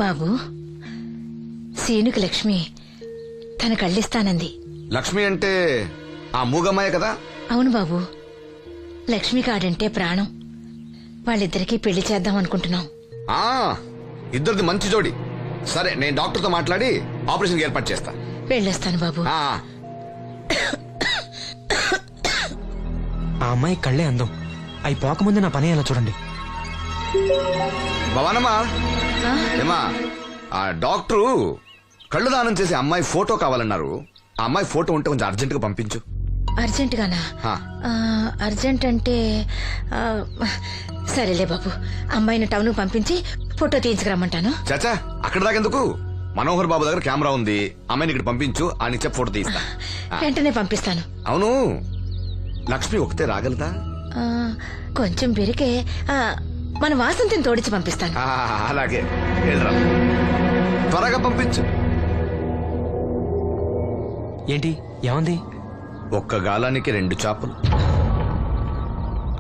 బాబు, సీనుకి లక్ష్మి తన కళ్ళిస్తానంది. లక్ష్మి అంటే ఆ మూగమ్మాయే కదా? అవును బాబు, లక్ష్మి కాడంటే ప్రాణం. వాళ్ళిద్దరికీ పెళ్లి చేద్దాం అనుకుంటున్నాం. ఆ ఇద్దరిది మంచి జోడి. సరే, నేను డాక్టర్తో మాట్లాడి ఆపరేషన్ ఏర్పాటు చేస్తా. వెళ్ళొస్తాను బాబు. ఆ అమ్మాయి కళ్ళే అందం. అవి పోకముందు నా పని ఎలా చూడండి. భవానమ్మా, ఏమా ఆ డాక్టరు కళ్ళు దానం చేసే అమ్మాయి ఫోటో కావాలన్నారు. ఆ అమ్మాయి ఫోటో ఉంటే కొంచెం అర్జెంట్ గా పంపించు. అర్జెంట్ గానా? అర్జెంట్ అంటే సరేలే బాబు, అమ్మాయిని టౌన్ పంపించి ఫోటో తీయించుకురమ్మంటాను. చాచా, అక్కడ దాకెందుకు? మనోహర్ బాబు దగ్గర కెమెరా ఉంది. అమ్మాయిని ఇక్కడ పంపించు, ఆయన చెప్పి ఫోటో తీస్తా. వెంటనే పంపిస్తాను. అవును, లక్ష్మి ఒకతే రాగలదా? కొంచెం పెరిగే మన వాసంతిని తోడిచి పంపిస్తాను. అలాగే, వెళ్ళరా, త్వరగా పంపించు. ఏంటి ఏమంది? ఒక్క గాలానికి 2 చేపలు.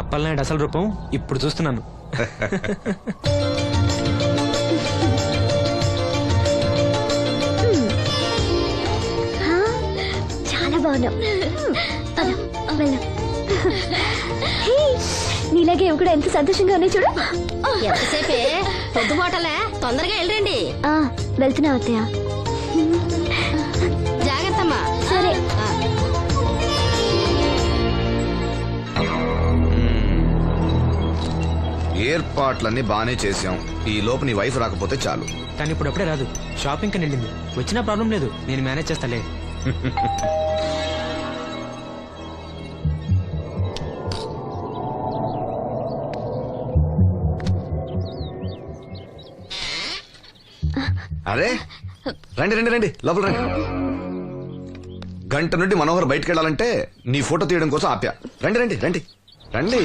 అప్పలనాయుడు అసలు రూపం ఇప్పుడు చూస్తున్నాను. చాలా బాగున్నావు. నీలాగే కూడా ఎంత సంతోషంగా ఉన్నాయి చూడు. ఎంతసేపే పొద్దుబాటలే, తొందరగా వెళ్ళండి. వెళ్తున్నా అత్తయ్య. జాగ్రత్తమ్మా. సరే. ఏర్పాట్లన్నీ బానే చేసాం. ఈ లోపు నీ వైఫ్ రాకపోతే చాలు. కానీ ఇప్పుడు అప్పుడే రాదు, షాపింగ్ కని వెళ్ళింది. వచ్చినా ప్రాబ్లం లేదు, నేను మేనేజ్ చేస్తాలే. అరే రండి రండి రండి, లోపల రండి. గంట నుండి మనోహర్ బయటకు వెళ్ళాలంటే నీ ఫోటో తీయడం కోసం ఆప్యా. రండి రండి రండి రండి.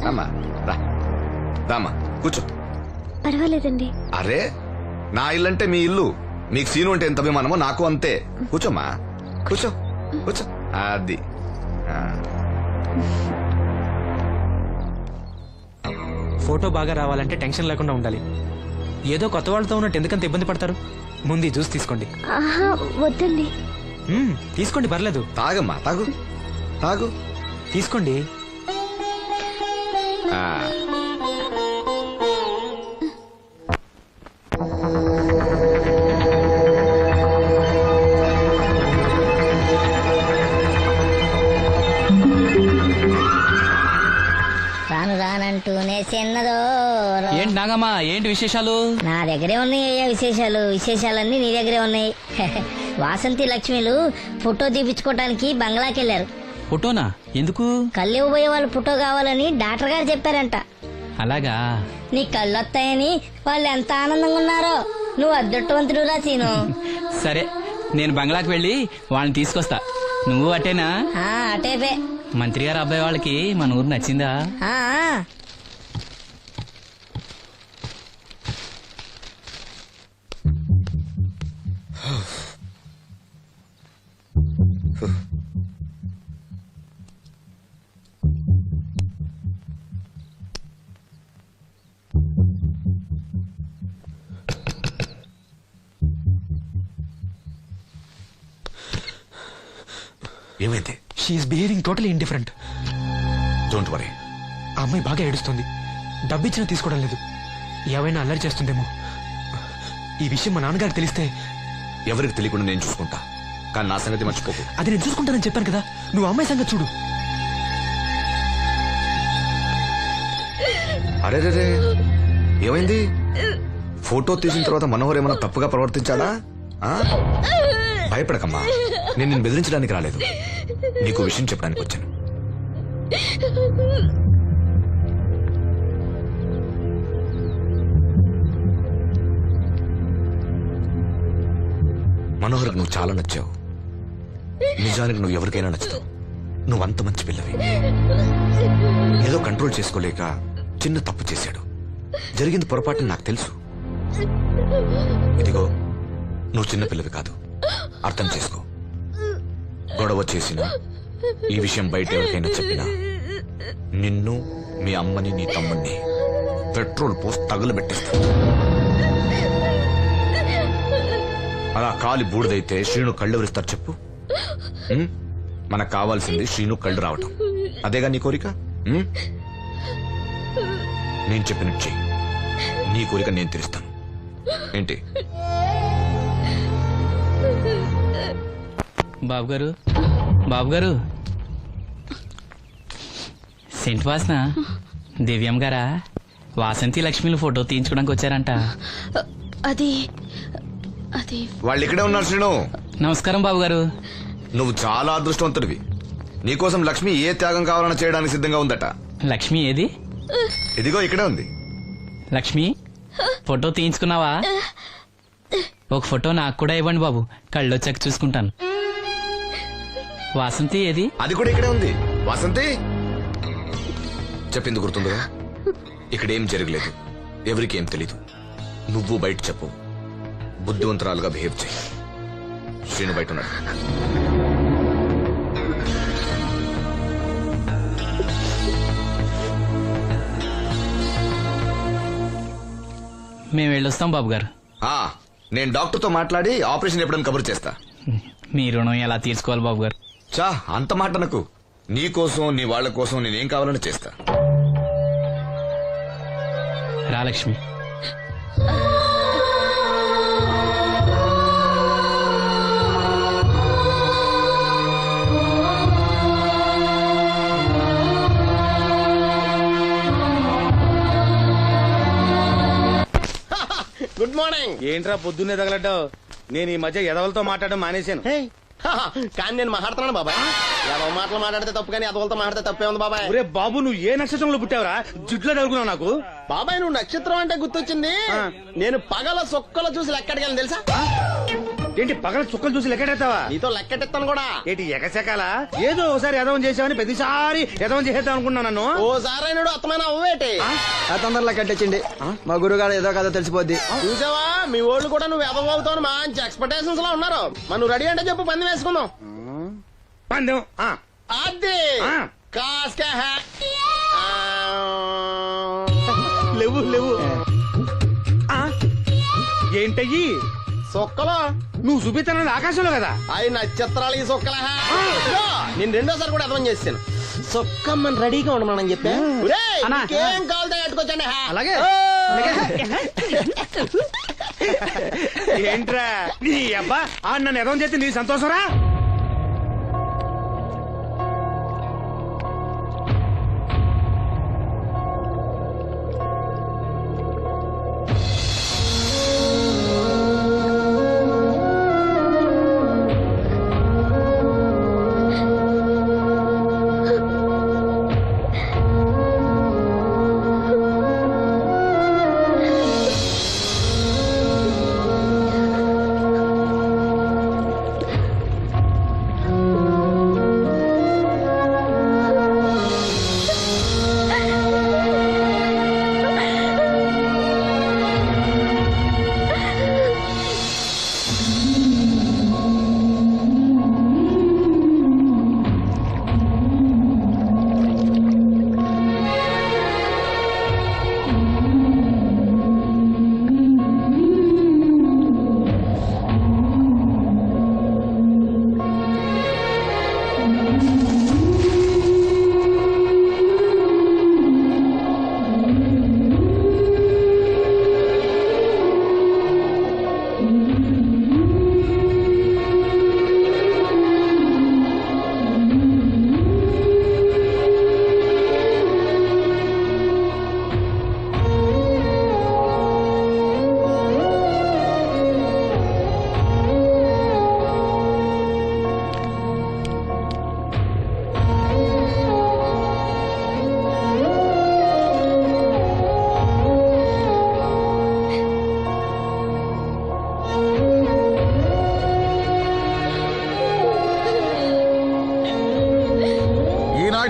రామ్మా, రా రామ్మా, కూర్చో. పర్వాలేదండి. అరే, నా ఇల్లు అంటే మీ ఇల్లు. మీకు సీను అంటే ఎంత అభిమానమో నాకు అంతే. కూర్చోమ్మా, కూర్చో కూర్చో. అది ఫోటో బాగా రావాలంటే టెన్షన్ లేకుండా ఉండాలి. ఏదో కొత్త వాళ్ళతో ఉన్నట్టు ఎందుకంత ఇబ్బంది పడతారు? ముందు జ్యూస్ తీసుకోండి. వద్దండి. తీసుకోండి, పర్లేదు. తాగమ్మా, తాగు తాగు, తీసుకోండి. రాను రానంటూనే చిన్నదో. ఏంటి నాగమ్మా, ఏంటి విశేషాలు? నా దగ్గరే ఉన్నాయి అయ్యా విశేషాలు. విశేషాలన్నీ నీ దగ్గరే ఉన్నాయి. వాసంతి లక్ష్మిలు ఫోటో తీపించుకోవటానికి బంగ్లాకి వెళ్లారు. ఫోటోనా? ఎందుకు? కళ్ళు ఇవ్వబోయే వాళ్ళు ఫోటో కావాలని డాక్టర్ గారు చెప్పారంట. అలాగా? నీ కళ్ళు వస్తాయని వాళ్ళు ఎంత ఆనందంగా ఉన్నారో. నువ్వు అదృష్టవంతుడు రా సీను. సరే, నేను బంగ్లాకి వెళ్ళి వాళ్ళని తీసుకొస్తా. నువ్వు అటేనా? అటేపే. మంత్రి గారు అబ్బాయి వాళ్ళకి మన ఊరు నచ్చిందా? ఏమైంది? She is behaving totally indifferent. Don't worry. ఆ అమ్మాయి బాగా ఏడుస్తుంది. డబ్బిచ్చినా తీసుకోవడం లేదు. ఏవైనా అల్లరి చేస్తుందేమో. ఈ విషయం మా నాన్నగారికి తెలిస్తే? ఎవరికి తెలియకుండా నేను చూసుకుంటా, కానీ నా సంగతి మర్చిపోకు. అది నేను చూసుకుంటానని చెప్పాను కదా, నువ్వు అమ్మాయి సంగతి చూడు. అరే రే, ఏమైంది? ఫోటో తీసిన తర్వాత మనోహర్ ఏమైనా తప్పుగా ప్రవర్తించాడా? భయపడకమ్మా, నేను నిన్ను బెదిరించడానికి రాలేదు, నీకు విషయం చెప్పడానికి వచ్చాను. మనోహర్కి నువ్వు చాలా నచ్చావు. నిజానికి నువ్వు ఎవరికైనా నచ్చుతావు. నువ్వంత మంచి పిల్లవి. ఏదో కంట్రోల్ చేసుకోలేక చిన్న తప్పు చేశాడు. జరిగింది పొరపాటు నాకు తెలుసు. ఇదిగో, నువ్వు చిన్న పిల్లవి కాదు, అర్థం చేసుకో. గొడవ చేసినా, ఈ విషయం బయట ఎవరికైనా చెప్పినా నిన్ను, మీ అమ్మని, నీ తమ్ముణ్ణి పెట్రోల్ పోసి తగులబెట్టేస్తా. అలా కాలి బూడిదైతే శ్రీను కళ్ళు ఎవరిస్తారు చెప్పు? ఉమ్? మనకు కావాల్సింది శ్రీను కళ్ళు రావటం. అదేగా నీ కోరిక? ఉమ్? నేను చెప్పినట్టు చెయ్యి. నీ కోరిక నేను తీరుస్తాను. ఏంటి? బాబు గారు, బాబు గారు, సెంట్ వాసన దివ్యం గారా? వాసంతి లక్ష్మిలు ఫోటో తీయించుకోవడానికి వచ్చారంట. అది అది వాళ్ళు ఇక్కడే ఉన్నారు శ్రీను. నమస్కారం బాబు గారు. నువ్వు చాలా అదృష్టవంతుడివి. నీకోసం లక్ష్మి ఏ త్యాగం కావాలన్నా చేయడానికి సిద్ధంగా ఉందట. లక్ష్మి ఏది? ఇదిగో ఇక్కడే ఉంది. లక్ష్మి, ఫోటో తీయించుకున్నావా? ఒక ఫోటో నాకు కూడా ఇవ్వండి బాబు, కళ్ళు వచ్చాక చూసుకుంటాను. వాసంతి ఏది? అది కూడా ఇక్కడే ఉంది. వాసంతి చెప్పింది గుర్తుందిగా? ఇక్కడేం జరగలేదు, ఎవరికి ఏం తెలీదు. నువ్వు బయట చెప్పు, బుద్ధివంతరాలుగా బిహేవ్ చేయి. శ్రీను బయట ఉన్నాడు. మేము వెళ్ళొస్తాం బాబు గారు. నేను డాక్టర్తో మాట్లాడి ఆపరేషన్ ఎప్పుడైనా కబురు చేస్తా. మీ రుణం ఎలా తీర్చుకోవాలి బాబు గారు? చా అంత మాట నాకు. నీ కోసం నీ వాళ్ళ కోసం నేనేం కావాలని చేస్తా. రా లక్ష్మి. Good morning. ఏంట్రా పొద్దున్నే తగలడ్డావు? నేను ఈ మధ్య ఎదవలతో మాట్లాడడం మానేశాను. కానీ నేను మాట్లాడుతున్నాను బాబాయ్. ఎవరి మాటలు మాట్లాడితే తప్పు, కానీ అదవులతో మాట్లాడితే తప్పే ఉంది బాబాయ్. ఒరే బాబు, నువ్వు ఏ నక్షత్రంలో పుట్టావురా? జుట్లో తగులుకున్నావు నాకు. బాబాయ్ నువ్వు నక్షత్రం అంటే గుర్తొచ్చింది. నేను పగల సొక్కలు చూసి లెక్కడికెళ్ళను తెలుసా? ఏంటి పగల చుక్కలు చూసి లెక్కెడతావా? నీతో లెక్కెట్టాను కూడా. ఏంటి ఎగసెకాల? ఏదో ఒకసారి ఎదవం చేసావని ప్రతిసారి ఎదవం చేసేద్దాం అనుకున్నాను నన్ను. ఓసారి అయినాడు అత్తమైన అవ్వేటి తొందరలో కట్టించండి. మా గురుగారు ఏదో కదా తెలిసిపోద్ది. చూసావా, మీ ఓళ్ళు కూడా నువ్వు ఎదవవుతావు మంచి ఎక్స్పెక్టేషన్స్ లో ఉన్నారు. మరి నువ్వు రెడీ అంటే చెప్పు, పంది వేసుకుందాం. పందెం అది కాస్క లేవు లేవు. ఏంటయ్యి సొక్కలో నువ్వు చూపిస్తానది ఆకాశంలో కదా? అవి నక్షత్రాలు. ఈ సొక్కల నేను రెండోసారి కూడా అర్థం చేస్తాను. సొక్కమ్మని రెడీగా ఉండమని చెప్పా. ఏం కావాలితే కట్టుకోవచ్చండి. అలాగే. ఏంట్రా నీ అబ్బా నన్ను ఎదవం చేస్తే నీ సంతోషరా?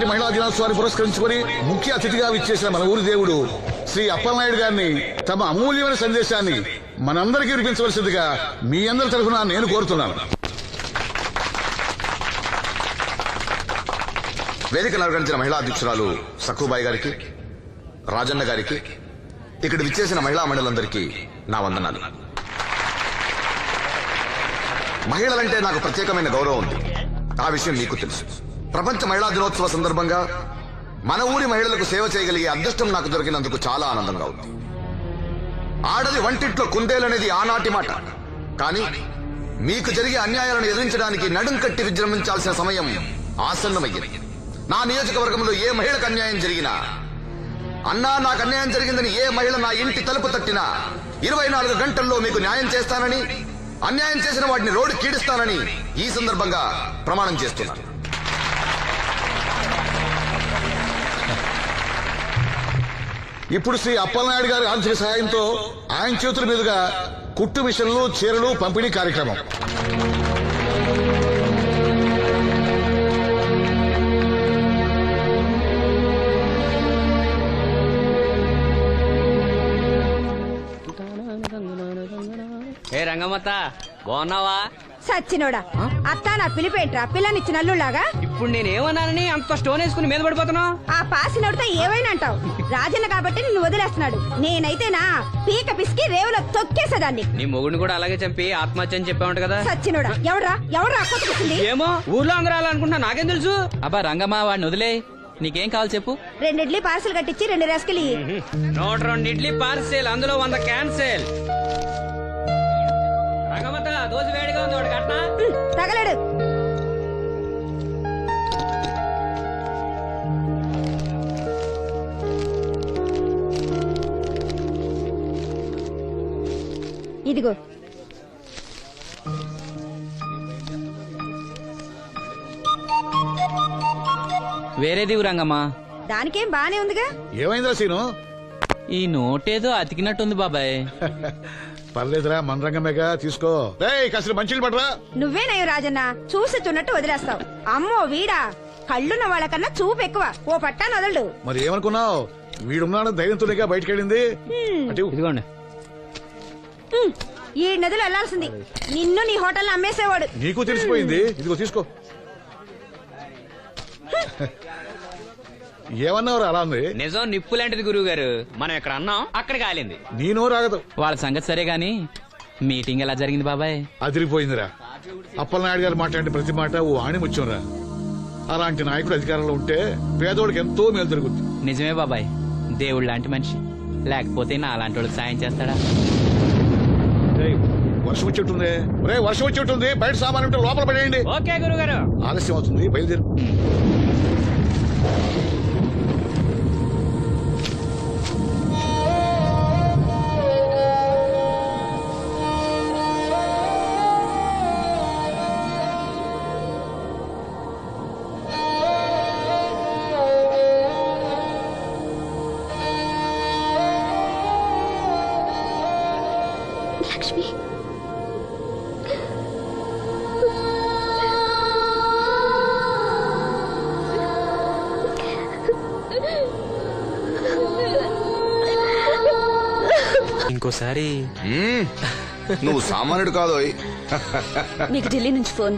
మహిళా దినోత్సవాన్ని పురస్కరించుకుని ముఖ్య అతిథిగా విచ్చేసిన మన ఊరి దేవుడు శ్రీ అప్పలనాయుడు గారిని తమ అమూల్యమైన సందేశాన్ని మనందరికీ వినిపించవలసిందిగా మీ అందరి తరఫున నేను కోరుతున్నాను. వేదికను అలంకరించిన మహిళా అధ్యక్షురాలు సక్కుబాయి గారికి, రాజన్న గారికి, ఇక్కడ విచ్చేసిన మహిళా మండలందరికీ నా వందనాలు. మహిళలంటే నాకు ప్రత్యేకమైన గౌరవం ఉంది. ఆ విషయం మీకు తెలుసు. ప్రపంచ మహిళా దినోత్సవ సందర్భంగా మన ఊరి మహిళలకు సేవ చేయగలిగే అదృష్టం నాకు దొరికినందుకు చాలా ఆనందంగా ఉంది. ఆడది వంటింట్లో కుందేలనేది ఆనాటి మాట. కానీ మీకు జరిగే అన్యాయాలను ఎదిరించడానికి నడుం కట్టి విజృంభించాల్సిన సమయం ఆసన్నమయ్యింది. నా నియోజకవర్గంలో ఏ మహిళకు అన్యాయం జరిగినా, అన్నా నాకు అన్యాయం జరిగిందని ఏ మహిళ నా ఇంటి తలుపు తట్టినా 24 గంటల్లో మీకు న్యాయం చేస్తానని, అన్యాయం చేసిన వాటిని రోడ్డు కీడిస్తానని ఈ సందర్భంగా ప్రమాణం చేస్తున్నాను. ఇప్పుడు శ్రీ అప్పలనాయుడు గారి ఆర్థిక సహాయంతో ఆయన చేతుల మీదుగా కుట్టు మిషన్లు, చీరలు పంపిణీ కార్యక్రమం. ఏ రంగమ్మత్త బాగున్నావా? సచ్చినోడా అత్త నా పిలిపేంట్రా పిల్లనిచ్చి నల్లులాగా. ఇప్పుడు నేనేమన్నానని అంత స్టోన్ వేసుకుని మీద పడిపోతున్నావు? ఆ పాసినోడితో ఏవైనా అంటావు. రాజన్న కాబట్టి నిన్ను వదిలేస్తున్నాడు. నేనైతేనా పీక పిసికి రేవులో తొక్కేసేదాన్ని. నీ మొగుడిని కూడా అలాగే చంపి ఆత్మహత్య అని చెప్పావంట కదా. సచ్చినోడా ఎవరా కొట్టుకొచ్చింది? ఏమో ఊర్లో అందరూ అలా అనుకుంటా, నాకేం తెలుసు. అబ్బా రంగమ్మ వాడిని వదిలే. నీకేం కావాలి చెప్పు. 2 ఇడ్లీ పార్సల్ కట్టించి 2 రస్కలు ఇయ్యి. 102 ఇడ్లీ పార్సెల్, అందులో 100 క్యాన్సెల్. రంగమ్మత దోశ వేడిగా ఉంది, ఒకటి కట్నా? తగలడు. ఇదిగో వేరేది రంగమ్మా. దానికేం బానే ఉందిగా. ఏమైందిరా సీను? ఈ నోటేదో అతికినట్టుంది బాబాయ్. పర్లేదురా, మన రంగమేగా, తీసుకో. కాసిన మంచిలు పడరా. నువ్వేనయ్యో రాజన్న చూసి చున్నట్టు వదిలేస్తావు. అమ్మో వీడా కళ్ళున్న వాళ్ళకన్నా చూపు ఎక్కువ. ఓ పట్టా వదలడు. మరి ఏమనుకున్నావు? వీడున్నాడు ధైర్యంతోనేగా బయటకెళ్ళింది. ఇదిగోండి. ఈ నదులు వెళ్లాల్సింది. నిన్ను నీ హోటల్ అమ్మేసేవాడు. నీకు తెలిసిపోయింది. ఇదిగో తీసుకో. ఏమన్నావురా అలా ఉంది? నిజం నిప్పు లాంటిది గురువు గారు. మనం ఎక్కడ అన్నాం అక్కడ కాలింది. నీ నోరు ఆగదు. వాళ్ళ సంగతి సరే గాని మీటింగ్ ఎలా జరిగింది బాబాయ్? అదిరిపోయిందిరా. అప్పలనాయుడు గారు మాట్లాడిన ప్రతి మాట ఓ ఆణిముత్యంరా. అలాంటి నాయకుడు అధికారంలో ఉంటే పేదోడికి ఎంతో మేలు జరుగుతుంది. నిజమే బాబాయ్, దేవుడు లాంటి మనిషి. లేకపోతే నా అలాంటి వాళ్ళకి సాయం చేస్తాడా? వర్షం వచ్చేట్టుంది. వర్షం వచ్చేట్టుంది. బయట సామాన్ ఉంటే లోపల పడేయండి. ఓకే గురువు గారు. ఆలస్యం అవుతుంది, బయలుదేరు. లక్ష్మి ఇంకోసారి నువ్వు సామాన్యుడు కాదోయ్. మీకు ఢిల్లీ నుంచి phone.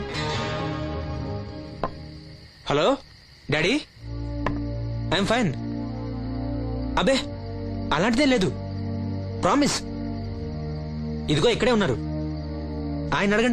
Hello daddy, I'm fine. అబే అలాంటిదేం లేదు, ప్రామిస్. ఇదిగో ఇక్కడే ఉన్నారు, ఆయన అడగండి.